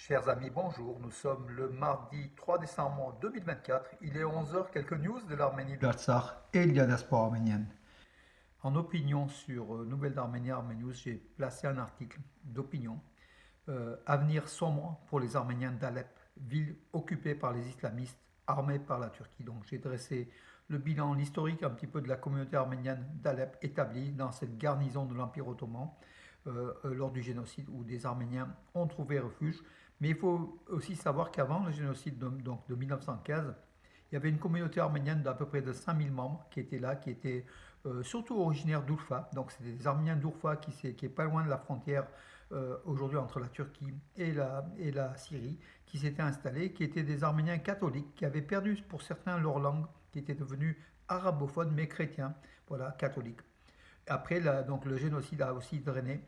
Chers amis, bonjour. Nous sommes le mardi 3 décembre 2024. Il est 11 heures. Quelques news de l'Arménie, de l'Artsakh et de la diaspora arménienne. En opinion sur Nouvelles d'Arménie, Arménius, j'ai placé un article d'opinion. Avenir sombre pour les Arméniens d'Alep, ville occupée par les islamistes, armée par la Turquie. Donc j'ai dressé le bilan, l'historique un petit peu de la communauté arménienne d'Alep établie dans cette garnison de l'Empire ottoman lors du génocide où des Arméniens ont trouvé refuge. Mais il faut aussi savoir qu'avant le génocide de 1915, il y avait une communauté arménienne d'à peu près de 5000 membres qui étaient là, qui étaient surtout originaires d'Urfa. Donc c'était des Arméniens d'Urfa qui est pas loin de la frontière aujourd'hui entre la Turquie et la Syrie, qui s'étaient installés, qui étaient des Arméniens catholiques, qui avaient perdu pour certains leur langue, qui étaient devenus arabophones mais chrétiens, voilà, catholiques. Après, donc, le génocide a aussi drainé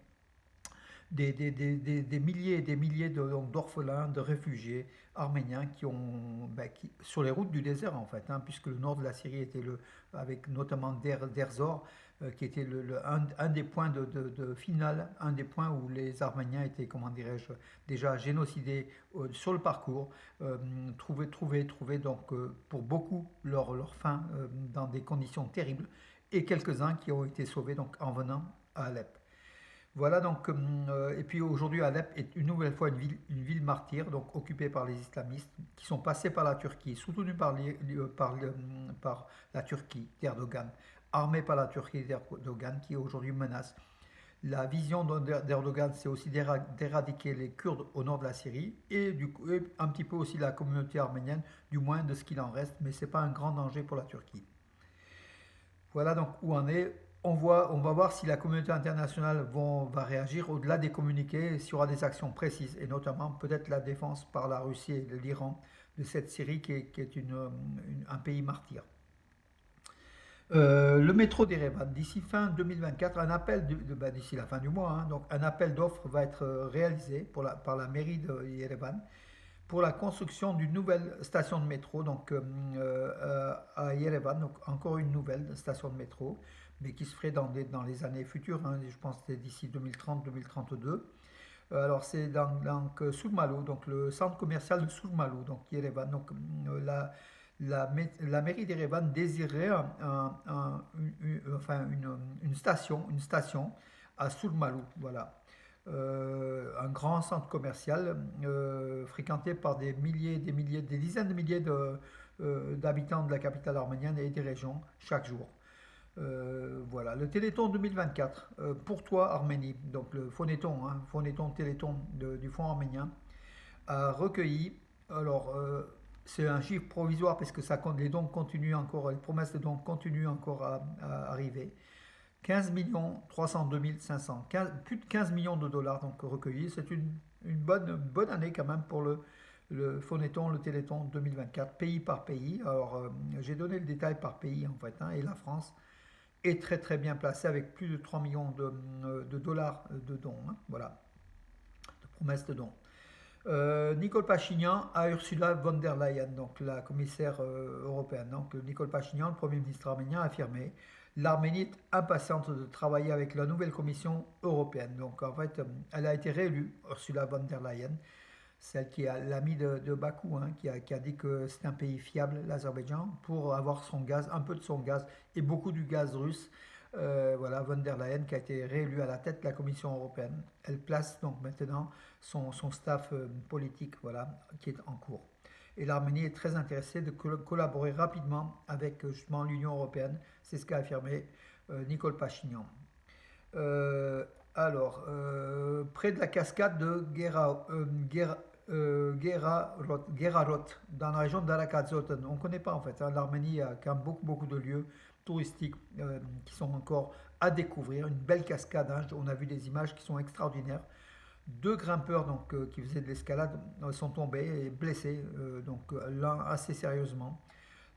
des milliers et des milliers d'orphelins, de réfugiés arméniens sur les routes du désert en fait, hein, puisque le nord de la Syrie était avec notamment Derzor, qui était un des points de finale, un des points où les Arméniens étaient, comment dirais-je, déjà génocidés sur le parcours, trouver donc pour beaucoup leur fin dans des conditions terribles, et quelques-uns qui ont été sauvés donc en venant à Alep. Voilà donc, et puis aujourd'hui Alep est une nouvelle fois une ville martyre, donc occupée par les islamistes, qui sont passés par la Turquie, soutenus par la Turquie d'Erdogan, armés par la Turquie d'Erdogan, qui aujourd'hui menace. La vision d'Erdogan, c'est aussi d'éradiquer les Kurdes au nord de la Syrie, et un petit peu aussi la communauté arménienne, du moins de ce qu'il en reste, mais ce n'est pas un grand danger pour la Turquie. Voilà donc où on est. On va voir si la communauté internationale va réagir au-delà des communiqués, s'il y aura des actions précises, et notamment peut-être la défense par la Russie et l'Iran de cette Syrie qui est un pays martyr. Le métro d'Erevan, d'ici fin 2024, d'ici la fin du mois, hein, donc un appel d'offres va être réalisé par la mairie de Yerevan pour la construction d'une nouvelle station de métro à Yerevan, donc encore une nouvelle station de métro, mais qui se ferait dans les années futures, hein, je pense que c'est d'ici 2030-2032. Alors c'est dans Surmalu, donc le centre commercial de Surmalu, donc Yerevan. Donc la mairie d'Erevan désirait enfin une station à Surmalu, voilà. Un grand centre commercial fréquenté par des dizaines de milliers d'habitants de la capitale arménienne et des régions chaque jour. Voilà, le Téléthon 2024, pour toi Arménie, donc le Phonéton, hein, Phonéton Téléthon du Fonds arménien, a recueilli, alors c'est un chiffre provisoire parce que les dons continuent encore, les promesses de dons continuent encore à arriver, 15 302 500, plus de 15 millions de dollars donc recueillis. C'est une bonne année quand même pour le Phonéton, le Téléthon 2024, pays par pays. Alors j'ai donné le détail par pays en fait, hein, et la France est très très bien placée avec plus de 3 millions de dollars de dons, hein, voilà, de promesses de dons. Nicole Pachinian à Ursula von der Leyen, donc la commissaire européenne. Donc Nicole Pachinian, le Premier ministre arménien, a affirmé l'Arménie est impatiente de travailler avec la nouvelle Commission européenne. Donc en fait, elle a été réélue, Ursula von der Leyen, celle qui est l'amie de Bakou, hein, qui a dit que c'est un pays fiable, l'Azerbaïdjan, pour avoir son gaz, un peu de son gaz et beaucoup du gaz russe. Voilà, von der Leyen qui a été réélue à la tête de la Commission européenne. Elle place donc maintenant son staff politique, voilà, qui est en cours. Et l'Arménie est très intéressée de collaborer rapidement avec justement l'Union européenne. C'est ce qu'a affirmé Nicole Pachinian. Près de la cascade de Gerarot, dans la région d'Arakazot. On ne connaît pas en fait, hein. L'Arménie a quand même beaucoup de lieux touristiques qui sont encore à découvrir. Une belle cascade, hein. On a vu des images qui sont extraordinaires. Deux grimpeurs donc, qui faisaient de l'escalade sont tombés et blessés, l'un assez sérieusement.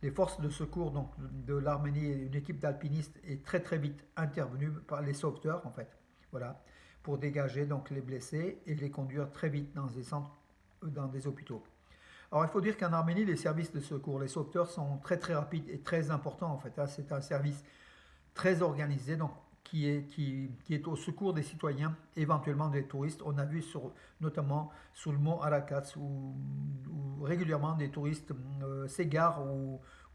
Les forces de secours donc, de l'Arménie et une équipe d'alpinistes est très très vite intervenue par les sauveteurs en fait, voilà, pour dégager donc les blessés et les conduire très vite dans des centres, dans des hôpitaux. Alors il faut dire qu'en Arménie, les services de secours, les sauveteurs sont très très rapides et très importants en fait, hein. C'est un service très organisé, donc qui est au secours des citoyens, éventuellement des touristes. On a vu notamment sur le mont Arakaats où régulièrement des touristes s'égarent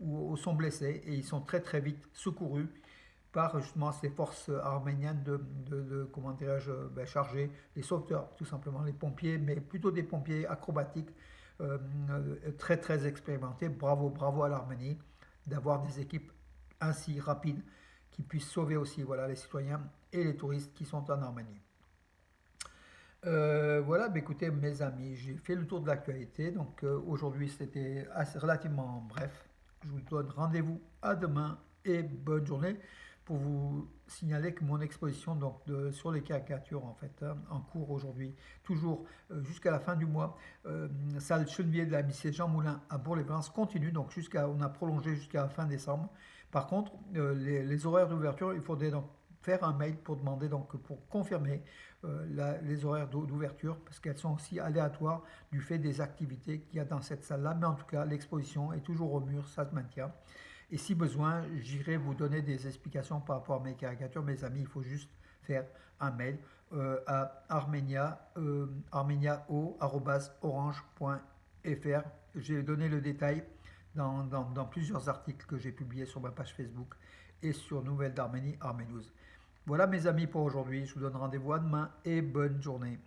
ou sont blessés et ils sont très très vite secourus par justement ces forces arméniennes comment dirais-je, chargées, les sauveteurs tout simplement, les pompiers, mais plutôt des pompiers acrobatiques très très expérimentés. Bravo, bravo à l'Arménie d'avoir des équipes ainsi rapides qui puissent sauver aussi voilà, les citoyens et les touristes qui sont en Arménie. Voilà, bah, écoutez mes amis, j'ai fait le tour de l'actualité, donc aujourd'hui c'était relativement bref. Je vous donne rendez-vous à demain et bonne journée pour vous signaler que mon exposition donc, sur les caricatures en fait hein, en cours aujourd'hui, toujours jusqu'à la fin du mois, salle Chenevier de la lycée Jean Moulin à Bourg-les-Valences continue, donc on a prolongé jusqu'à fin décembre. Par contre, les horaires d'ouverture, il faudrait donc faire un mail pour demander donc pour confirmer les horaires d'ouverture parce qu'elles sont aussi aléatoires du fait des activités qu'il y a dans cette salle-là. Mais en tout cas, l'exposition est toujours au mur, ça se maintient. Et si besoin, j'irai vous donner des explications par rapport à mes caricatures. Mes amis, il faut juste faire un mail à armeniao@orange.fr. J'ai donné le détail dans plusieurs articles que j'ai publiés sur ma page Facebook et sur Nouvelles d'Arménie, Arménews. Voilà mes amis pour aujourd'hui. Je vous donne rendez-vous à demain et bonne journée.